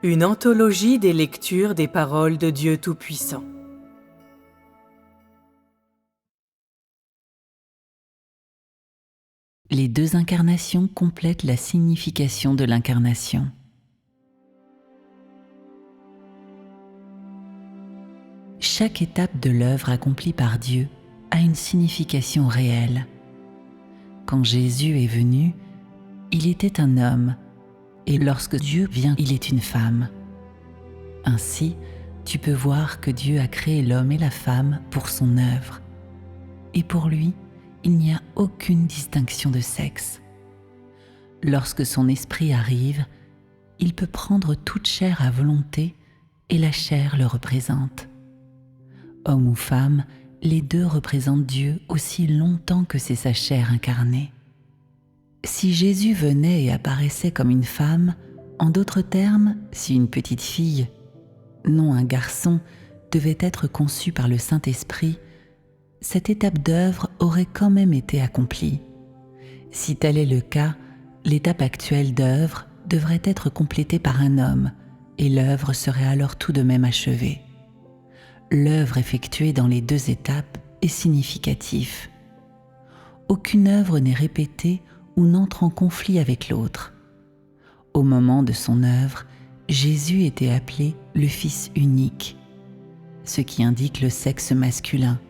Une anthologie des lectures des paroles de Dieu Tout-Puissant. Les deux incarnations complètent la signification de l'incarnation. Chaque étape de l'œuvre accomplie par Dieu a une signification réelle. Quand Jésus est venu, il était un homme, et lorsque Dieu vient, il est une femme. Ainsi, tu peux voir que Dieu a créé l'homme et la femme pour son œuvre. Et pour lui, il n'y a aucune distinction de sexe. Lorsque son esprit arrive, il peut prendre toute chair à volonté et la chair le représente. Homme ou femme, les deux représentent Dieu aussi longtemps que c'est sa chair incarnée. Si Jésus venait et apparaissait comme une femme, en d'autres termes, si une petite fille, non un garçon, devait être conçue par le Saint-Esprit, cette étape d'œuvre aurait quand même été accomplie. Si tel est le cas, l'étape actuelle d'œuvre devrait être complétée par un homme et l'œuvre serait alors tout de même achevée. L'œuvre effectuée dans les deux étapes est significative. Aucune œuvre n'est répétée ou n'entre en conflit avec l'autre. Au moment de son œuvre, Jésus était appelé le Fils unique, ce qui indique le sexe masculin.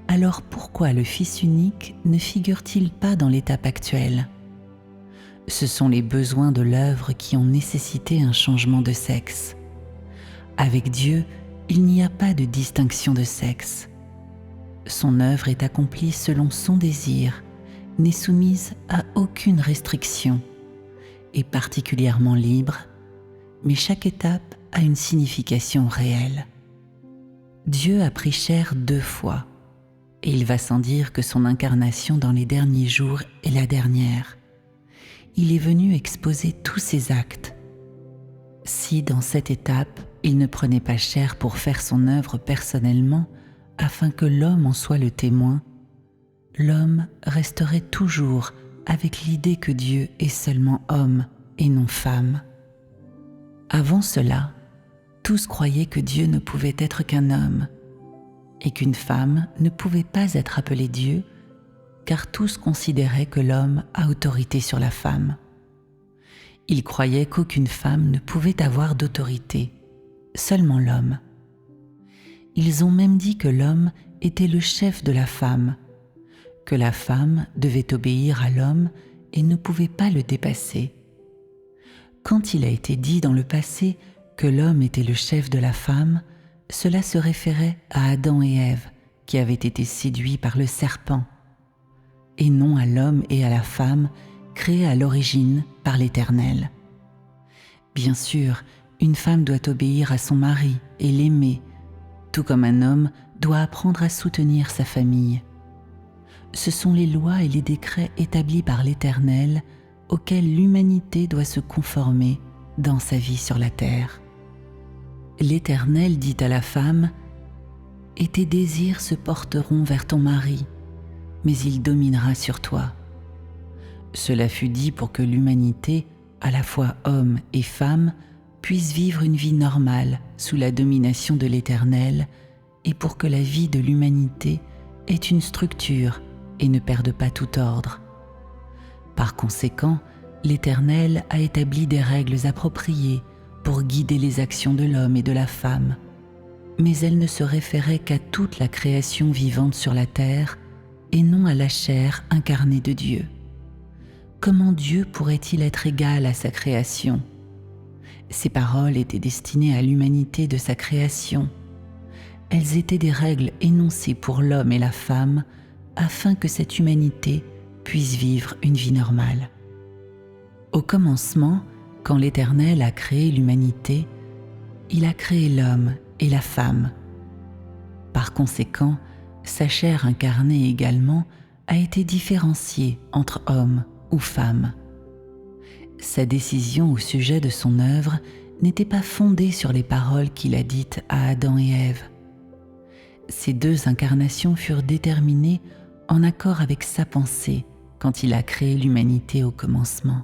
Alors pourquoi le Fils unique ne figure-t-il pas dans l'étape actuelle ? Ce sont les besoins de l'œuvre qui ont nécessité un changement de sexe. Avec Dieu, il n'y a pas de distinction de sexe. Son œuvre est accomplie selon son désir, n'est soumise à aucune restriction, est particulièrement libre, mais chaque étape a une signification réelle. Dieu a pris chair 2 fois, et il va sans dire que son incarnation dans les derniers jours est la dernière. Il est venu exposer tous ses actes. Si dans cette étape, il ne prenait pas chair pour faire son œuvre personnellement, afin que l'homme en soit le témoin, l'homme resterait toujours avec l'idée que Dieu est seulement homme et non femme. Avant cela, tous croyaient que Dieu ne pouvait être qu'un homme et qu'une femme ne pouvait pas être appelée Dieu, car tous considéraient que l'homme a autorité sur la femme. Ils croyaient qu'aucune femme ne pouvait avoir d'autorité, seulement l'homme. Ils ont même dit que l'homme était le chef de la femme, que la femme devait obéir à l'homme et ne pouvait pas le dépasser. Quand il a été dit dans le passé que l'homme était le chef de la femme, cela se référait à Adam et Ève qui avaient été séduits par le serpent, et non à l'homme et à la femme créés à l'origine par l'Éternel. Bien sûr, une femme doit obéir à son mari et l'aimer, tout comme un homme doit apprendre à soutenir sa famille. Ce sont les lois et les décrets établis par l'Éternel auxquels l'humanité doit se conformer dans sa vie sur la terre. L'Éternel dit à la femme : « Et tes désirs se porteront vers ton mari, mais il dominera sur toi. » Cela fut dit pour que l'humanité, à la fois homme et femme, puisse vivre une vie normale sous la domination de l'Éternel et pour que la vie de l'humanité ait une structure et ne perde pas tout ordre. Par conséquent, l'Éternel a établi des règles appropriées pour guider les actions de l'homme et de la femme, mais elles ne se référaient qu'à toute la création vivante sur la terre et non à la chair incarnée de Dieu. Comment Dieu pourrait-il être égal à sa création ? Ces paroles étaient destinées à l'humanité de sa création. Elles étaient des règles énoncées pour l'homme et la femme afin que cette humanité puisse vivre une vie normale. Au commencement, quand l'Éternel a créé l'humanité, il a créé l'homme et la femme. Par conséquent, sa chair incarnée également a été différenciée entre homme ou femme. Sa décision au sujet de son œuvre n'était pas fondée sur les paroles qu'il a dites à Adam et Ève. Ces deux incarnations furent déterminées en accord avec sa pensée quand il a créé l'humanité au commencement.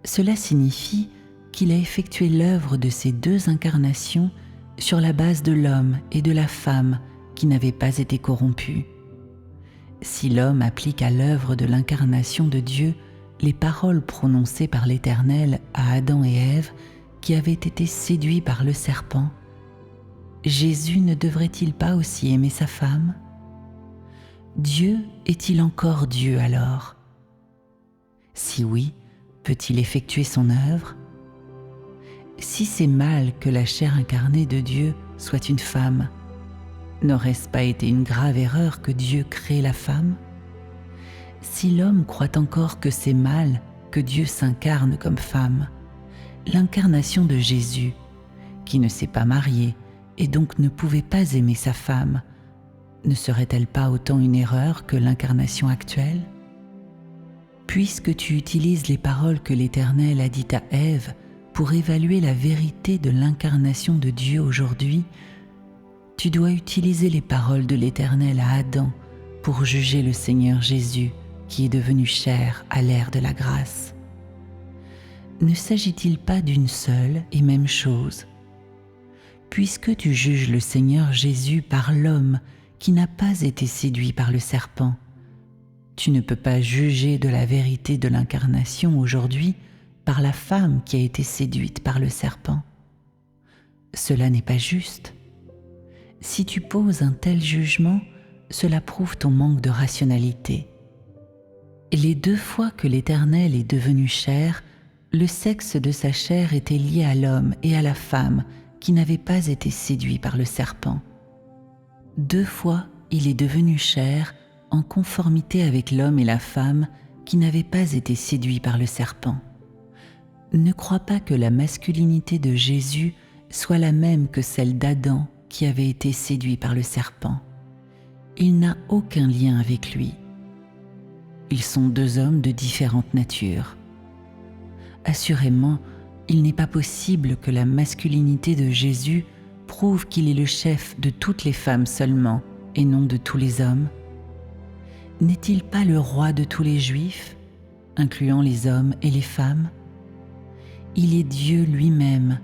Cela signifie qu'il a effectué l'œuvre de ces deux incarnations sur la base de l'homme et de la femme qui n'avaient pas été corrompus. Si l'homme applique à l'œuvre de l'incarnation de Dieu les paroles prononcées par l'Éternel à Adam et Ève qui avaient été séduits par le serpent, Jésus ne devrait-il pas aussi aimer sa femme? Dieu est-il encore Dieu alors? Si oui, peut-il effectuer son œuvre? Si c'est mal que la chair incarnée de Dieu soit une femme, n'aurait-ce pas été une grave erreur que Dieu crée la femme? Si l'homme croit encore que c'est mal que Dieu s'incarne comme femme, l'incarnation de Jésus, qui ne s'est pas marié et donc ne pouvait pas aimer sa femme, ne serait-elle pas autant une erreur que l'incarnation actuelle? Puisque tu utilises les paroles que l'Éternel a dites à Ève pour évaluer la vérité de l'incarnation de Dieu aujourd'hui, tu dois utiliser les paroles de l'Éternel à Adam pour juger le Seigneur Jésus qui est devenu chair à l'ère de la grâce. Ne s'agit-il pas d'une seule et même chose? Puisque tu juges le Seigneur Jésus par l'homme qui n'a pas été séduit par le serpent, tu ne peux pas juger de la vérité de l'incarnation aujourd'hui par la femme qui a été séduite par le serpent. Cela n'est pas juste. Si tu poses un tel jugement, cela prouve ton manque de rationalité. Les deux fois que l'Éternel est devenu chair, le sexe de sa chair était lié à l'homme et à la femme qui n'avaient pas été séduits par le serpent. Deux fois, il est devenu chair en conformité avec l'homme et la femme qui n'avaient pas été séduits par le serpent. Ne crois pas que la masculinité de Jésus soit la même que celle d'Adam qui avait été séduit par le serpent. Il n'a aucun lien avec lui. Ils sont deux hommes de différentes natures. Assurément, il n'est pas possible que la masculinité de Jésus prouve qu'il est le chef de toutes les femmes seulement et non de tous les hommes. N'est-il pas le roi de tous les Juifs, incluant les hommes et les femmes? Il est Dieu lui-même,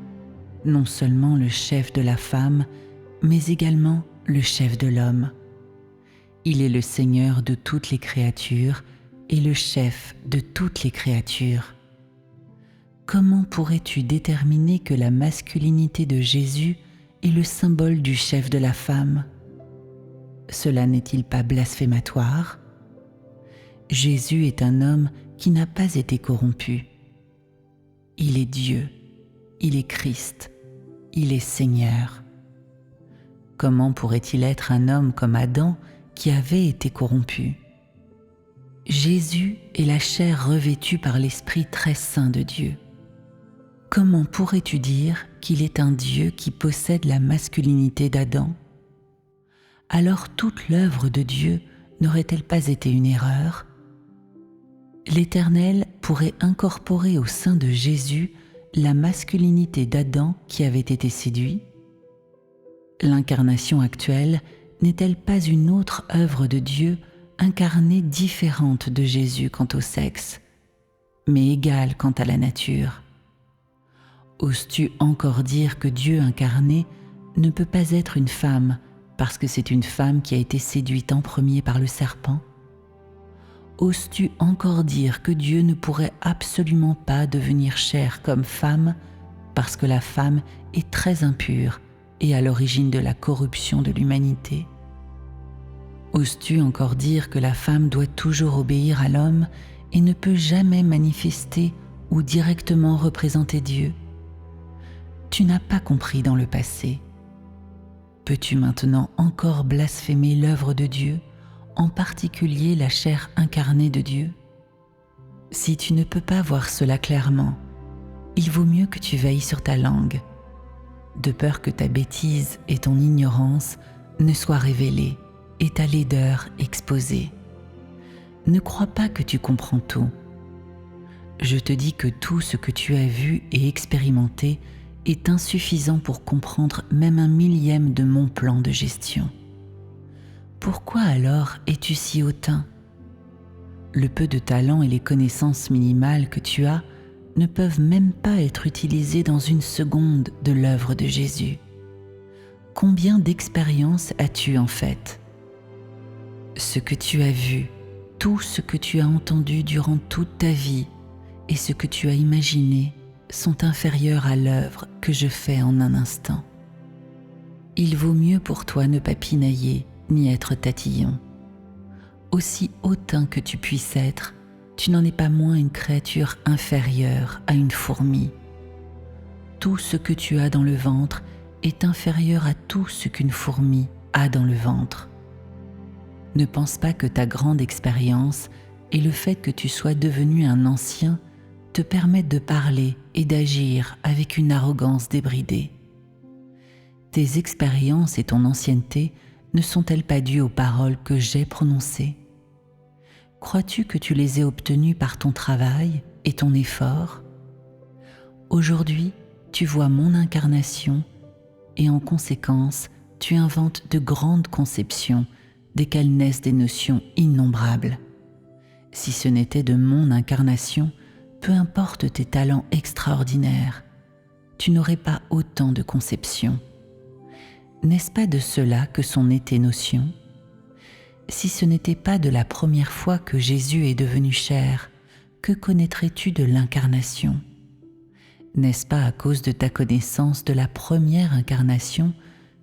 non seulement le chef de la femme, mais également le chef de l'homme. Il est le Seigneur de toutes les créatures et le chef de toutes les créatures. Comment pourrais-tu déterminer que la masculinité de Jésus est le symbole du chef de la femme? Cela n'est-il pas blasphématoire? Jésus est un homme qui n'a pas été corrompu. Il est Dieu, il est Christ, il est Seigneur. Comment pourrait-il être un homme comme Adam qui avait été corrompu? Jésus est la chair revêtue par l'Esprit très saint de Dieu. Comment pourrais-tu dire qu'il est un Dieu qui possède la masculinité d'Adam? Alors toute l'œuvre de Dieu n'aurait-elle pas été une erreur? L'Éternel pourrait incorporer au sein de Jésus la masculinité d'Adam qui avait été séduit? L'incarnation actuelle n'est-elle pas une autre œuvre de Dieu incarnée différente de Jésus quant au sexe, mais égale quant à la nature? Oses-tu encore dire que Dieu incarné ne peut pas être une femme parce que c'est une femme qui a été séduite en premier par le serpent? Oses-tu encore dire que Dieu ne pourrait absolument pas devenir chair comme femme parce que la femme est très impure et à l'origine de la corruption de l'humanité? Oses-tu encore dire que la femme doit toujours obéir à l'homme et ne peut jamais manifester ou directement représenter Dieu? Tu n'as pas compris dans le passé. Peux-tu maintenant encore blasphémer l'œuvre de Dieu, en particulier la chair incarnée de Dieu? Si tu ne peux pas voir cela clairement, il vaut mieux que tu veilles sur ta langue, de peur que ta bêtise et ton ignorance ne soient révélées et ta laideur exposée. Ne crois pas que tu comprends tout. Je te dis que tout ce que tu as vu et expérimenté est insuffisant pour comprendre même un millième de mon plan de gestion. Pourquoi alors es-tu si hautain? Le peu de talent et les connaissances minimales que tu as ne peuvent même pas être utilisées dans une seconde de l'œuvre de Jésus. Combien d'expériences as-tu en fait ? Ce que tu as vu, tout ce que tu as entendu durant toute ta vie et ce que tu as imaginé sont inférieurs à l'œuvre que je fais en un instant. Il vaut mieux pour toi ne pas pinailler ni être tatillon. Aussi hautain que tu puisses être, tu n'en es pas moins une créature inférieure à une fourmi. Tout ce que tu as dans le ventre est inférieur à tout ce qu'une fourmi a dans le ventre. Ne pense pas que ta grande expérience et le fait que tu sois devenu un ancien te permettent de parler et d'agir avec une arrogance débridée. Tes expériences et ton ancienneté ne sont-elles pas dues aux paroles que j'ai prononcées ? Crois-tu que tu les aies obtenues par ton travail et ton effort ? Aujourd'hui, tu vois mon incarnation et en conséquence, tu inventes de grandes conceptions desquelles naissent des notions innombrables. Si ce n'était de mon incarnation, peu importe tes talents extraordinaires, tu n'aurais pas autant de conceptions. N'est-ce pas de cela que sont nées tes notions ? Si ce n'était pas de la première fois que Jésus est devenu chair, que connaîtrais-tu de l'incarnation ? N'est-ce pas à cause de ta connaissance de la première incarnation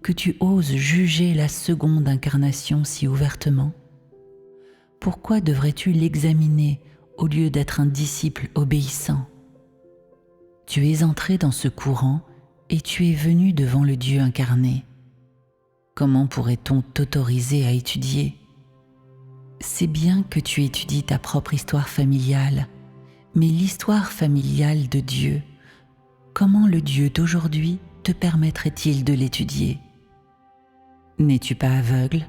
que tu oses juger la seconde incarnation si ouvertement ? Pourquoi devrais-tu l'examiner au lieu d'être un disciple obéissant ? Tu es entré dans ce courant et tu es venu devant le Dieu incarné. Comment pourrait-on t'autoriser à étudier ? C'est bien que tu étudies ta propre histoire familiale, mais l'histoire familiale de Dieu, comment le Dieu d'aujourd'hui te permettrait-il de l'étudier ? N'es-tu pas aveugle ?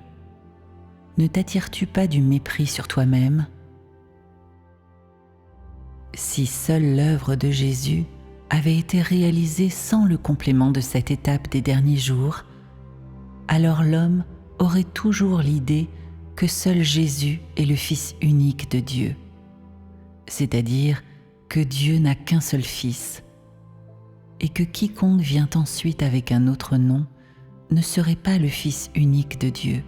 Ne t'attires-tu pas du mépris sur toi-même ? Si seule l'œuvre de Jésus avait été réalisée sans le complément de cette étape des derniers jours, alors l'homme aurait toujours l'idée que seul Jésus est le Fils unique de Dieu, c'est-à-dire que Dieu n'a qu'un seul Fils, et que quiconque vient ensuite avec un autre nom ne serait pas le Fils unique de Dieu,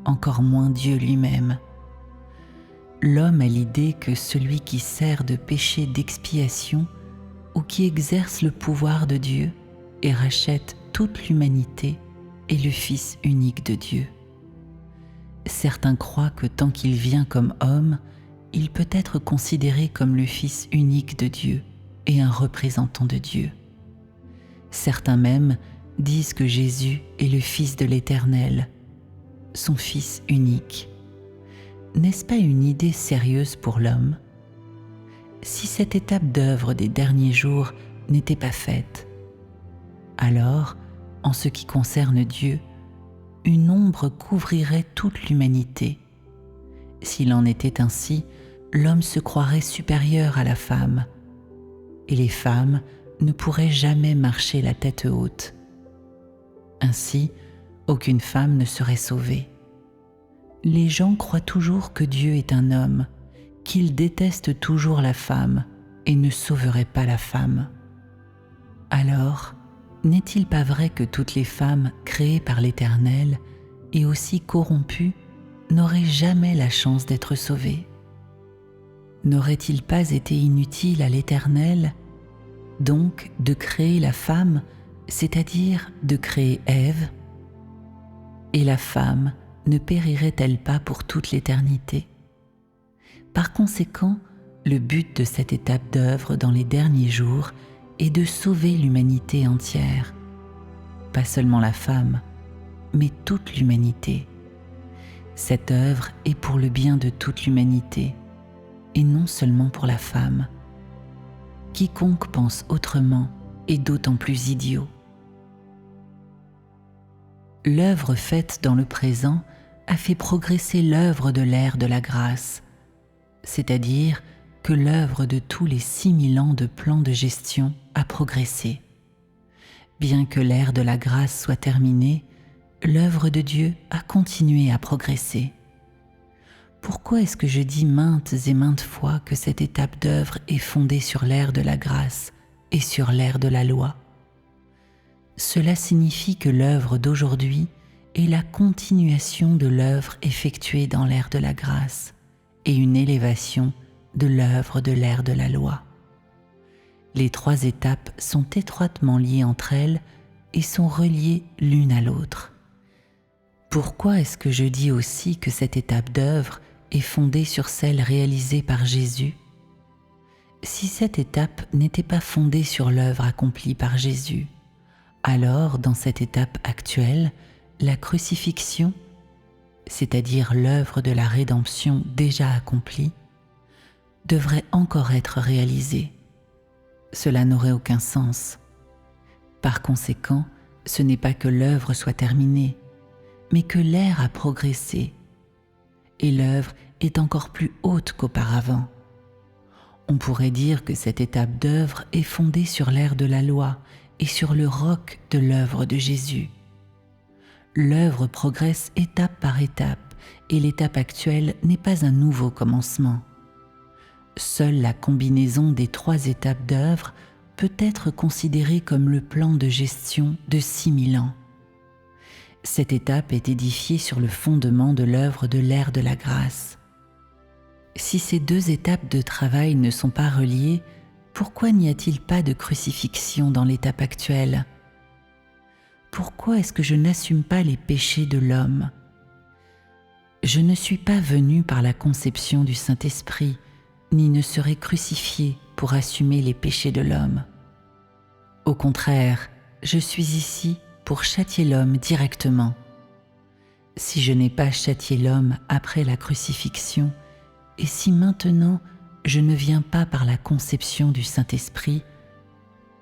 encore moins Dieu lui-même. L'homme a l'idée que celui qui sert de péché d'expiation ou qui exerce le pouvoir de Dieu et rachète toute l'humanité est le Fils unique de Dieu. Certains croient que tant qu'il vient comme homme, il peut être considéré comme le Fils unique de Dieu et un représentant de Dieu. Certains même disent que Jésus est le Fils de l'Éternel, son Fils unique. N'est-ce pas une idée sérieuse pour l'homme ? Si cette étape d'œuvre des derniers jours n'était pas faite, alors, en ce qui concerne Dieu, une ombre couvrirait toute l'humanité. S'il en était ainsi, l'homme se croirait supérieur à la femme, et les femmes ne pourraient jamais marcher la tête haute. Ainsi, aucune femme ne serait sauvée. Les gens croient toujours que Dieu est un homme, qu'il déteste toujours la femme et ne sauverait pas la femme. Alors, n'est-il pas vrai que toutes les femmes créées par l'Éternel et aussi corrompues n'auraient jamais la chance d'être sauvées ? N'aurait-il pas été inutile à l'Éternel, donc, de créer la femme, c'est-à-dire de créer Ève ? Et la femme ne périrait-elle pas pour toute l'éternité ? Par conséquent, le but de cette étape d'œuvre dans les derniers jours est de sauver l'humanité entière. Pas seulement la femme, mais toute l'humanité. Cette œuvre est pour le bien de toute l'humanité, et non seulement pour la femme. Quiconque pense autrement est d'autant plus idiot. L'œuvre faite dans le présent a fait progresser l'œuvre de l'ère de la grâce, c'est-à-dire que l'œuvre de tous les 6000 ans de plan de gestion a progressé. Bien que l'ère de la grâce soit terminée, l'œuvre de Dieu a continué à progresser. Pourquoi est-ce que je dis maintes et maintes fois que cette étape d'œuvre est fondée sur l'ère de la grâce et sur l'ère de la loi? Cela signifie que l'œuvre d'aujourd'hui est la continuation de l'œuvre effectuée dans l'ère de la grâce et une élévation de l'œuvre de l'ère de la loi. Les trois étapes sont étroitement liées entre elles et sont reliées l'une à l'autre. Pourquoi est-ce que je dis aussi que cette étape d'œuvre est fondée sur celle réalisée par Jésus? Si cette étape n'était pas fondée sur l'œuvre accomplie par Jésus, alors dans cette étape actuelle, la crucifixion, c'est-à-dire l'œuvre de la rédemption déjà accomplie, devrait encore être réalisée. Cela n'aurait aucun sens. Par conséquent, ce n'est pas que l'œuvre soit terminée, mais que l'ère a progressé, et l'œuvre est encore plus haute qu'auparavant. On pourrait dire que cette étape d'œuvre est fondée sur l'ère de la loi et sur le roc de l'œuvre de Jésus. L'œuvre progresse étape par étape, et l'étape actuelle n'est pas un nouveau commencement. Seule la combinaison des trois étapes d'œuvre peut être considérée comme le plan de gestion de 6000 ans. Cette étape est édifiée sur le fondement de l'œuvre de l'ère de la grâce. Si ces deux étapes de travail ne sont pas reliées, pourquoi n'y a-t-il pas de crucifixion dans l'étape actuelle? Pourquoi est-ce que je n'assume pas les péchés de l'homme? Je ne suis pas venu par la conception du Saint-Esprit, ni ne serai crucifié pour assumer les péchés de l'homme. Au contraire, je suis ici pour châtier l'homme directement. Si je n'ai pas châtié l'homme après la crucifixion, et si maintenant je ne viens pas par la conception du Saint-Esprit,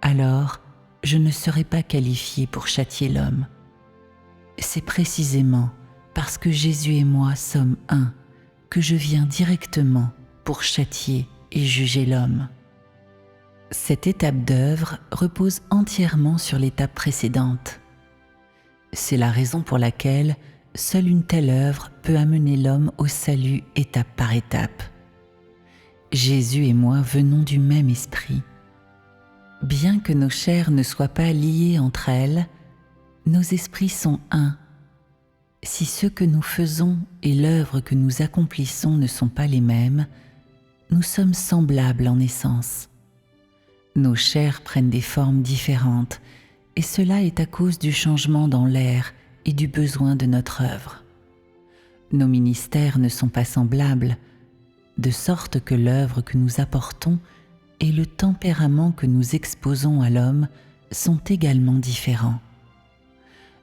alors je ne serai pas qualifié pour châtier l'homme. C'est précisément parce que Jésus et moi sommes un que je viens directement pour châtier et juger l'homme. Cette étape d'œuvre repose entièrement sur l'étape précédente. C'est la raison pour laquelle seule une telle œuvre peut amener l'homme au salut étape par étape. Jésus et moi venons du même esprit. Bien que nos chairs ne soient pas liées entre elles, nos esprits sont un. Si ce que nous faisons et l'œuvre que nous accomplissons ne sont pas les mêmes, nous sommes semblables en essence. Nos chairs prennent des formes différentes, et cela est à cause du changement dans l'air et du besoin de notre œuvre. Nos ministères ne sont pas semblables, de sorte que l'œuvre que nous apportons et le tempérament que nous exposons à l'homme sont également différents.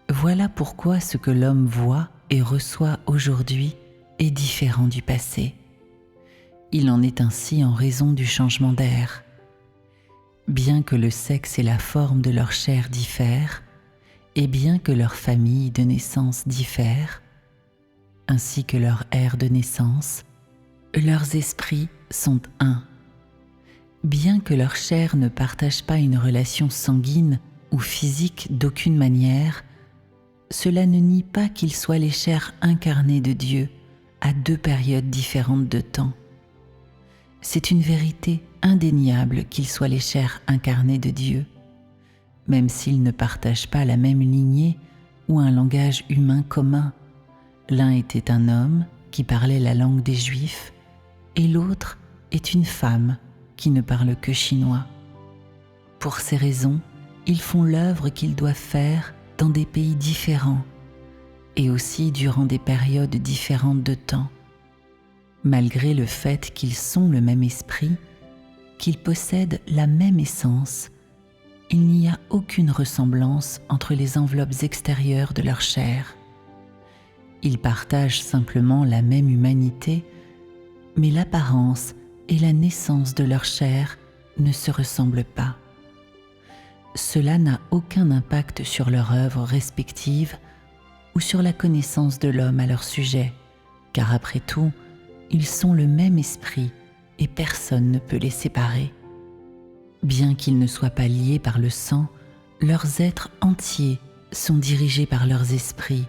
Voilà pourquoi ce que l'homme voit et reçoit aujourd'hui est différent du passé. Il en est ainsi en raison du changement d'air. Bien que le sexe et la forme de leur chair diffèrent, et bien que leur famille de naissance diffère, ainsi que leur ère de naissance, leurs esprits sont un. Bien que leur chair ne partage pas une relation sanguine ou physique d'aucune manière, cela ne nie pas qu'ils soient les chairs incarnées de Dieu à deux périodes différentes de temps. C'est une vérité indéniable qu'ils soient les chairs incarnées de Dieu, même s'ils ne partagent pas la même lignée ou un langage humain commun. L'un était un homme qui parlait la langue des Juifs, et l'autre est une femme qui ne parle que chinois. Pour ces raisons, ils font l'œuvre qu'ils doivent faire dans des pays différents, et aussi durant des périodes différentes de temps. Malgré le fait qu'ils sont le même esprit, qu'ils possèdent la même essence, il n'y a aucune ressemblance entre les enveloppes extérieures de leur chair. Ils partagent simplement la même humanité, mais l'apparence et la naissance de leur chair ne se ressemblent pas. Cela n'a aucun impact sur leur œuvre respective ou sur la connaissance de l'homme à leur sujet, car après tout, ils sont le même esprit et personne ne peut les séparer. Bien qu'ils ne soient pas liés par le sang, leurs êtres entiers sont dirigés par leurs esprits,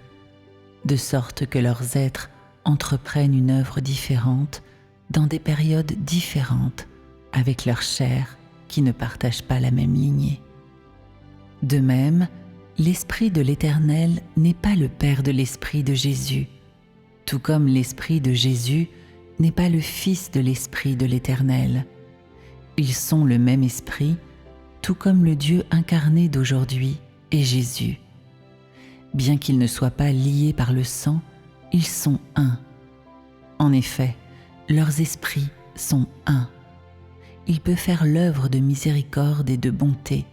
de sorte que leurs êtres entreprennent une œuvre différente dans des périodes différentes avec leur chair qui ne partage pas la même lignée. De même, l'Esprit de l'Éternel n'est pas le Père de l'Esprit de Jésus, tout comme l'Esprit de Jésus n'est pas le Fils de l'Esprit de l'Éternel. Ils sont le même Esprit, tout comme le Dieu incarné d'aujourd'hui est Jésus. Bien qu'ils ne soient pas liés par le sang, ils sont un. En effet, leurs esprits sont un. Il peut faire l'œuvre de miséricorde et de bonté,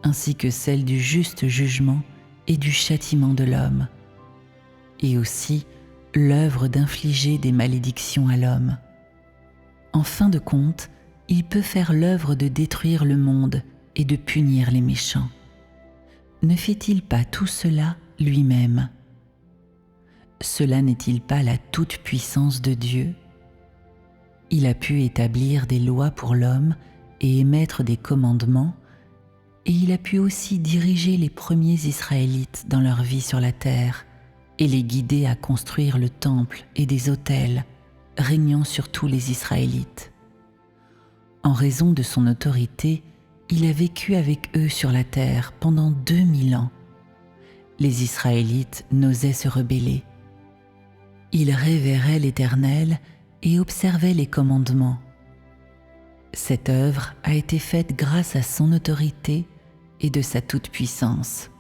ainsi que celle du juste jugement et du châtiment de l'homme, et aussi l'œuvre d'infliger des malédictions à l'homme. En fin de compte, il peut faire l'œuvre de détruire le monde et de punir les méchants. Ne fait-il pas tout cela lui-même? Cela n'est-il pas la toute-puissance de Dieu? Il a pu établir des lois pour l'homme et émettre des commandements, et il a pu aussi diriger les premiers Israélites dans leur vie sur la terre et les guider à construire le temple et des autels, régnant sur tous les Israélites. En raison de son autorité, il a vécu avec eux sur la terre pendant 2000 ans. Les Israélites n'osaient se rebeller. Ils révéraient l'Éternel et observaient les commandements. Cette œuvre a été faite grâce à son autorité et de sa toute-puissance.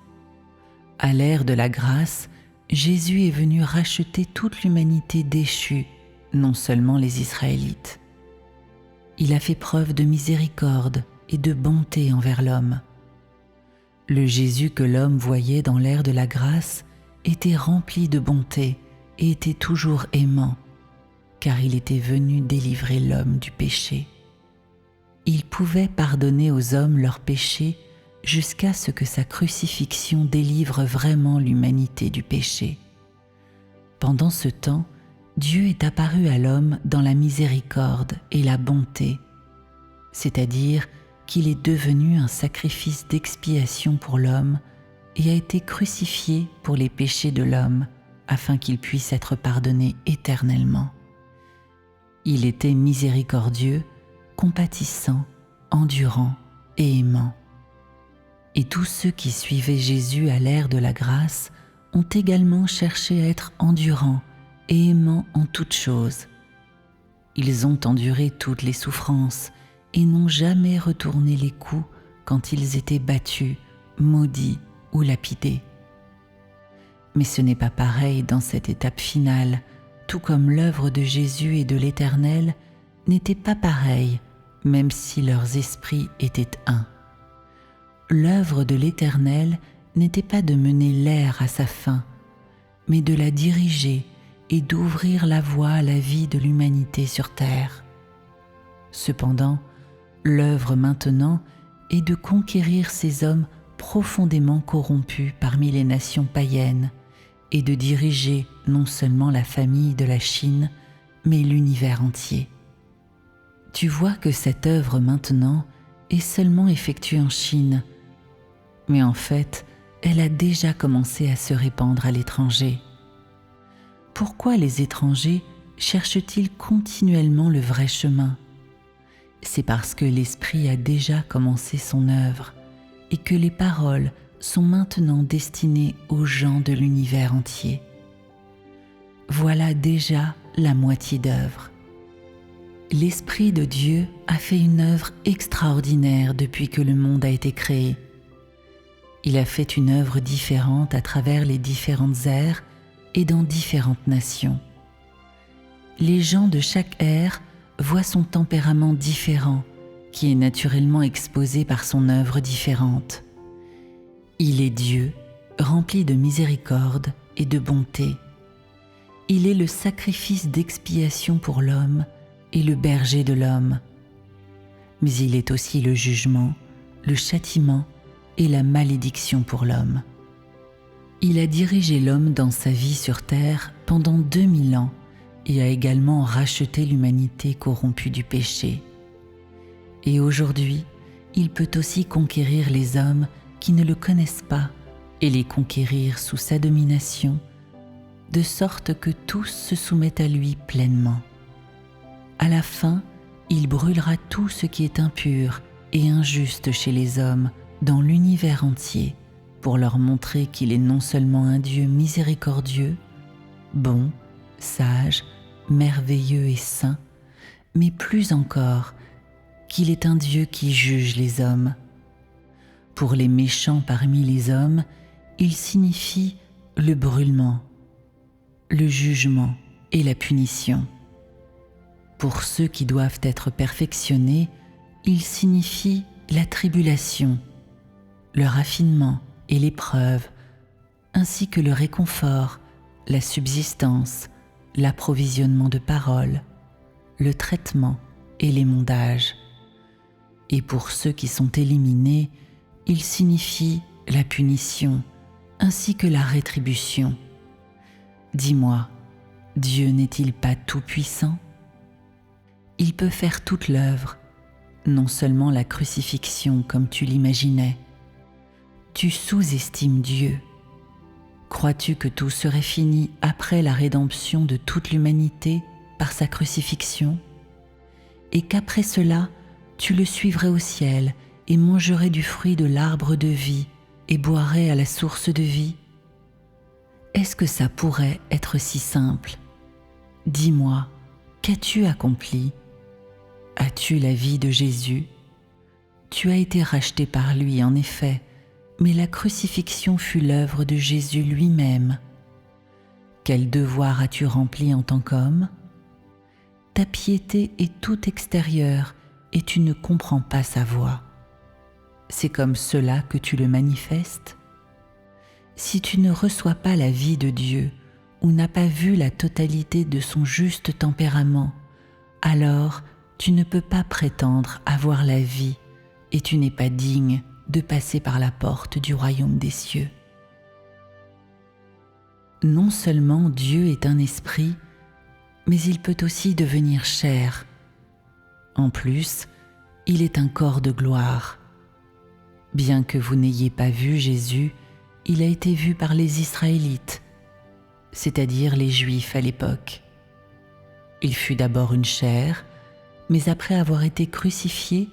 À l'ère de la grâce, Jésus est venu racheter toute l'humanité déchue, non seulement les Israélites. Il a fait preuve de miséricorde et de bonté envers l'homme. Le Jésus que l'homme voyait dans l'ère de la grâce était rempli de bonté et était toujours aimant, car il était venu délivrer l'homme du péché. Il pouvait pardonner aux hommes leurs péchés jusqu'à ce que sa crucifixion délivre vraiment l'humanité du péché. Pendant ce temps, Dieu est apparu à l'homme dans la miséricorde et la bonté, c'est-à-dire qu'il est devenu un sacrifice d'expiation pour l'homme et a été crucifié pour les péchés de l'homme, afin qu'il puisse être pardonné éternellement. Il était miséricordieux, compatissant, endurant et aimant. Et tous ceux qui suivaient Jésus à l'ère de la grâce ont également cherché à être endurants et aimants en toutes choses. Ils ont enduré toutes les souffrances et n'ont jamais retourné les coups quand ils étaient battus, maudits ou lapidés. Mais ce n'est pas pareil dans cette étape finale, tout comme l'œuvre de Jésus et de l'Éternel n'était pas pareille, même si leurs esprits étaient un. L'œuvre de l'Éternel n'était pas de mener l'ère à sa fin, mais de la diriger et d'ouvrir la voie à la vie de l'humanité sur terre. Cependant, l'œuvre maintenant est de conquérir ces hommes profondément corrompus parmi les nations païennes et de diriger non seulement la famille de la Chine, mais l'univers entier. Tu vois que cette œuvre maintenant est seulement effectuée en Chine, mais en fait, elle a déjà commencé à se répandre à l'étranger. Pourquoi les étrangers cherchent-ils continuellement le vrai chemin? C'est parce que l'Esprit a déjà commencé son œuvre et que les paroles sont maintenant destinées aux gens de l'univers entier. Voilà déjà la moitié d'œuvre. L'Esprit de Dieu a fait une œuvre extraordinaire depuis que le monde a été créé. Il a fait une œuvre différente à travers les différentes ères et dans différentes nations. Les gens de chaque ère voient son tempérament différent, qui est naturellement exposé par son œuvre différente. Il est Dieu, rempli de miséricorde et de bonté. Il est le sacrifice d'expiation pour l'homme et le berger de l'homme. Mais il est aussi le jugement, le châtiment et la malédiction pour l'homme. Il a dirigé l'homme dans sa vie sur terre pendant 2000 ans et a également racheté l'humanité corrompue du péché. Et aujourd'hui, il peut aussi conquérir les hommes qui ne le connaissent pas et les conquérir sous sa domination de sorte que tous se soumettent à lui pleinement. À la fin, il brûlera tout ce qui est impur et injuste chez les hommes dans l'univers entier, pour leur montrer qu'il est non seulement un Dieu miséricordieux, bon, sage, merveilleux et saint, mais plus encore, qu'il est un Dieu qui juge les hommes. Pour les méchants parmi les hommes, il signifie le brûlement, le jugement et la punition. Pour ceux qui doivent être perfectionnés, il signifie la tribulation, le raffinement et l'épreuve, ainsi que le réconfort, la subsistance, l'approvisionnement de paroles, le traitement et l'émondage. Et pour ceux qui sont éliminés, il signifie la punition, ainsi que la rétribution. Dis-moi, Dieu n'est-il pas tout-puissant ? Il peut faire toute l'œuvre, non seulement la crucifixion comme tu l'imaginais. Tu sous-estimes Dieu. Crois-tu que tout serait fini après la rédemption de toute l'humanité par sa crucifixion, et qu'après cela, tu le suivrais au ciel et mangerais du fruit de l'arbre de vie et boirais à la source de vie? Est-ce que ça pourrait être si simple? Dis-moi, qu'as-tu accompli? As-tu la vie de Jésus? Tu as été racheté par lui, en effet, mais la crucifixion fut l'œuvre de Jésus lui-même. Quel devoir as-tu rempli en tant qu'homme? Ta piété est tout extérieure et tu ne comprends pas sa voix. C'est comme cela que tu le manifestes? Si tu ne reçois pas la vie de Dieu ou n'as pas vu la totalité de son juste tempérament, alors tu ne peux pas prétendre avoir la vie et tu n'es pas digne de passer par la porte du royaume des cieux. Non seulement Dieu est un esprit, mais il peut aussi devenir chair. En plus, il est un corps de gloire. Bien que vous n'ayez pas vu Jésus, il a été vu par les Israélites, c'est-à-dire les Juifs à l'époque. Il fut d'abord une chair, mais après avoir été crucifié,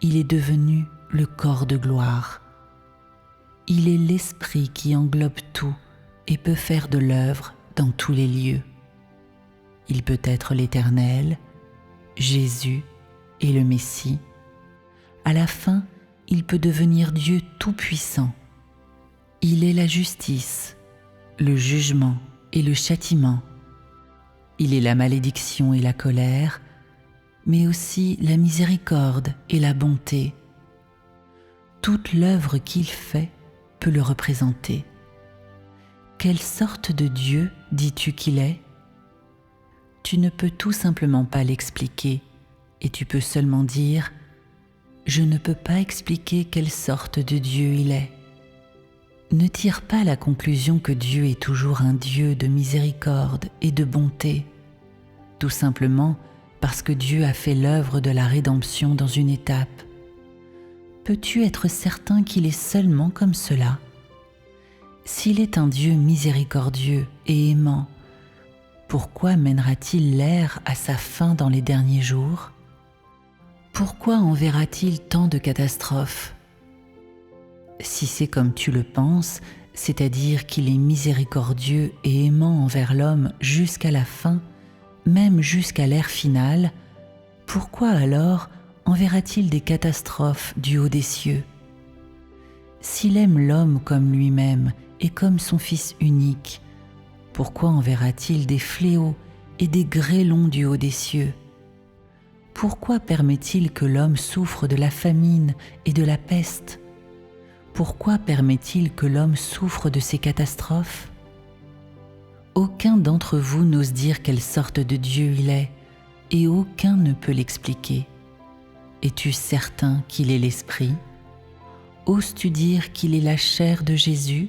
il est devenu le corps de gloire. Il est l'esprit qui englobe tout et peut faire de l'œuvre dans tous les lieux. Il peut être l'Éternel, Jésus et le Messie. À la fin, il peut devenir Dieu tout-puissant. Il est la justice, le jugement et le châtiment. Il est la malédiction et la colère, mais aussi la miséricorde et la bonté. Toute l'œuvre qu'il fait peut le représenter. Quelle sorte de Dieu dis-tu qu'il est? Tu ne peux tout simplement pas l'expliquer et tu peux seulement dire « Je ne peux pas expliquer quelle sorte de Dieu il est ». Ne tire pas la conclusion que Dieu est toujours un Dieu de miséricorde et de bonté, tout simplement parce que Dieu a fait l'œuvre de la rédemption dans une étape. Peux-tu être certain qu'il est seulement comme cela? S'il est un Dieu miséricordieux et aimant, pourquoi mènera-t-il l'ère à sa fin dans les derniers jours? Pourquoi enverra-t-il tant de catastrophes? Si c'est comme tu le penses, c'est-à-dire qu'il est miséricordieux et aimant envers l'homme jusqu'à la fin, même jusqu'à l'ère finale, pourquoi alors enverra-t-il des catastrophes du haut des cieux? S'il aime l'homme comme lui-même et comme son Fils unique, pourquoi enverra-t-il des fléaux et des grêlons du haut des cieux? Pourquoi permet-il que l'homme souffre de la famine et de la peste? Pourquoi permet-il que l'homme souffre de ces catastrophes? Aucun d'entre vous n'ose dire quelle sorte de Dieu il est, et aucun ne peut l'expliquer. Es-tu certain qu'il est l'Esprit? Oses-tu dire qu'il est la chair de Jésus?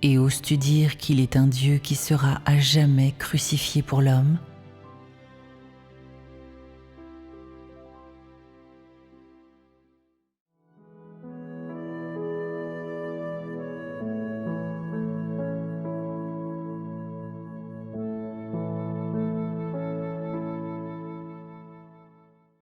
Et oses-tu dire qu'il est un Dieu qui sera à jamais crucifié pour l'homme?